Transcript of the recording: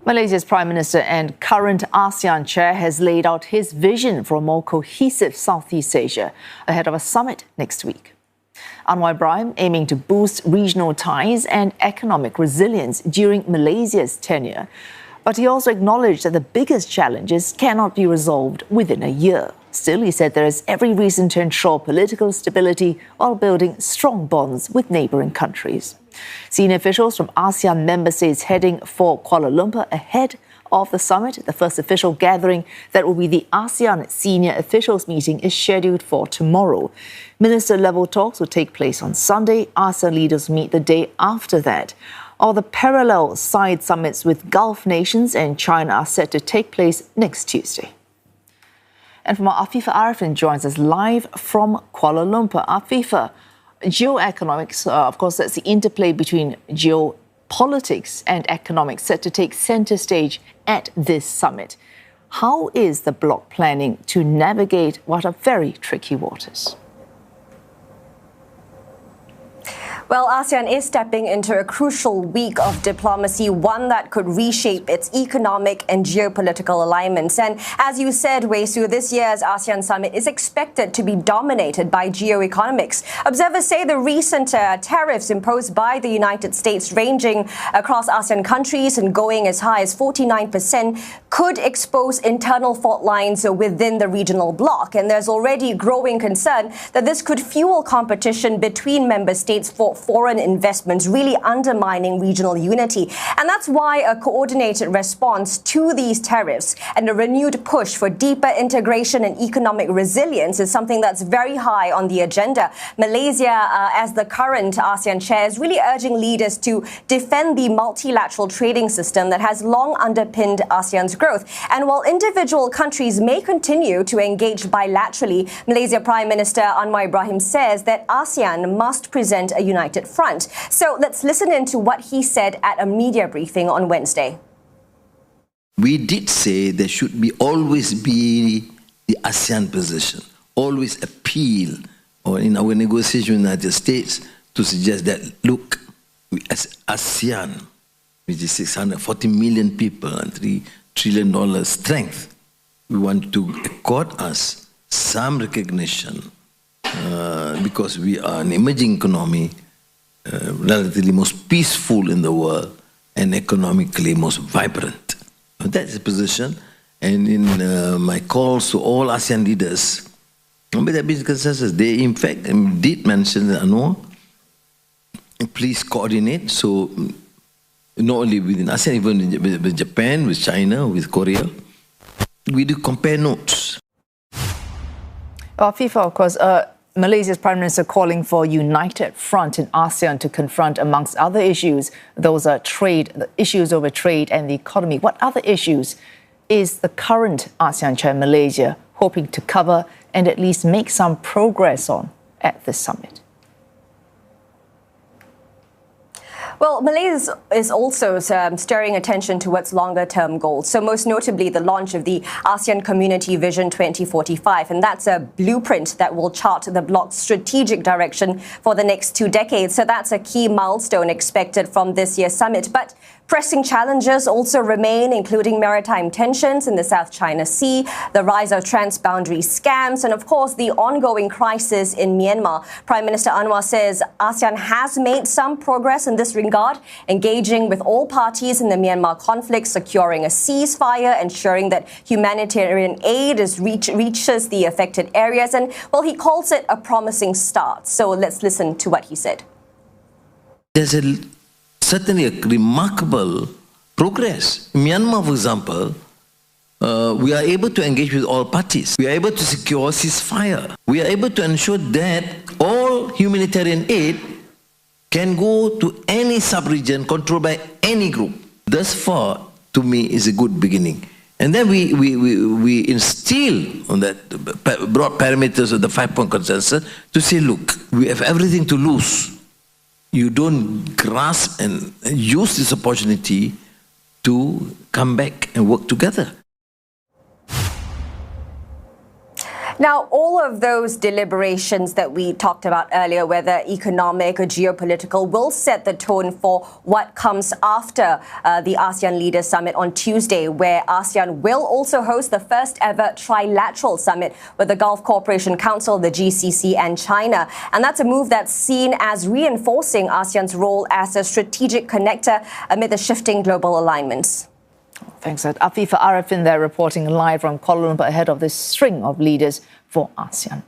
Malaysia's Prime Minister and current ASEAN chair has laid out his vision for a more cohesive Southeast Asia ahead of a summit next week. Anwar Ibrahim aiming to boost regional ties and economic resilience during Malaysia's tenure. But he also acknowledged that the biggest challenges cannot be resolved within a year. Still, he said there is every reason to ensure political stability while building strong bonds with neighbouring countries. Senior officials from ASEAN member states heading for Kuala Lumpur ahead of the summit. The first official gathering that will be the ASEAN senior officials meeting is scheduled for tomorrow. Minister-level talks will take place on Sunday. ASEAN leaders meet the day after that. All the parallel side summits with Gulf nations and China are set to take place next Tuesday. And from our Afifah Ariffin joins us live from Kuala Lumpur. Afifah, geoeconomics, of course, that's the interplay between geopolitics and economics set to take centre stage at this summit. How is the bloc planning to navigate what are very tricky waters? Well, ASEAN is stepping into a crucial week of diplomacy, one that could reshape its economic and geopolitical alignments. And as you said, Wei Su, this year's ASEAN summit is expected to be dominated by geoeconomics. Observers say the recent tariffs imposed by the United States, ranging across ASEAN countries and going as high as 49%, could expose internal fault lines within the regional bloc. And there's already growing concern that this could fuel competition between member states for foreign investments, really undermining regional unity. And that's why a coordinated response to these tariffs and a renewed push for deeper integration and economic resilience is something that's very high on the agenda. Malaysia, as the current ASEAN chair, is really urging leaders to defend the multilateral trading system that has long underpinned ASEAN's growth. And while individual countries may continue to engage bilaterally, Malaysia Prime Minister Anwar Ibrahim says that ASEAN must present a united front. So let's listen into what he said at a media briefing on Wednesday. We did say there should always be the ASEAN position, always appeal, or in our negotiation with the United States, to suggest that, look, as ASEAN, which is 640 million people and $3 trillion strength, we want to accord us some recognition because we are an emerging economy, relatively most peaceful in the world and economically most vibrant. That's the position. And in my calls to all ASEAN leaders, with that business consensus, they in fact did mention that, Anwar, please coordinate. So not only within ASEAN, even with Japan, with China, with Korea, we do compare notes. Well, FIFA, of course, Malaysia's Prime Minister calling for a united front in ASEAN to confront, amongst other issues, those are the issues over trade and the economy. What other issues is the current ASEAN chair, Malaysia, hoping to cover and at least make some progress on at this summit? Well, Malaysia is also stirring attention towards longer-term goals. So most notably, the launch of the ASEAN Community Vision 2045. And that's a blueprint that will chart the bloc's strategic direction for the next 2 decades. So that's a key milestone expected from this year's summit. But pressing challenges also remain, including maritime tensions in the South China Sea, the rise of transboundary scams, and of course, the ongoing crisis in Myanmar. Prime Minister Anwar says ASEAN has made some progress in this regard, engaging with all parties in the Myanmar conflict, securing a ceasefire, ensuring that humanitarian aid reaches the affected areas. And, well, he calls it a promising start. So let's listen to what he said. There's certainly a remarkable progress. In Myanmar, for example, we are able to engage with all parties. We are able to secure ceasefire. We are able to ensure that all humanitarian aid can go to any sub-region controlled by any group. Thus far, to me, is a good beginning. And then we instill on that broad parameters of the 5-point consensus to say, look, we have everything to lose. You don't grasp and use this opportunity to come back and work together. Now, all of those deliberations that we talked about earlier, whether economic or geopolitical, will set the tone for what comes after the ASEAN Leaders Summit on Tuesday, where ASEAN will also host the first ever trilateral summit with the Gulf Cooperation Council, the GCC and China. And that's a move that's seen as reinforcing ASEAN's role as a strategic connector amid the shifting global alignments. Thanks, Afifah Ariffin there reporting live from Kuala Lumpur ahead of this string of leaders for ASEAN.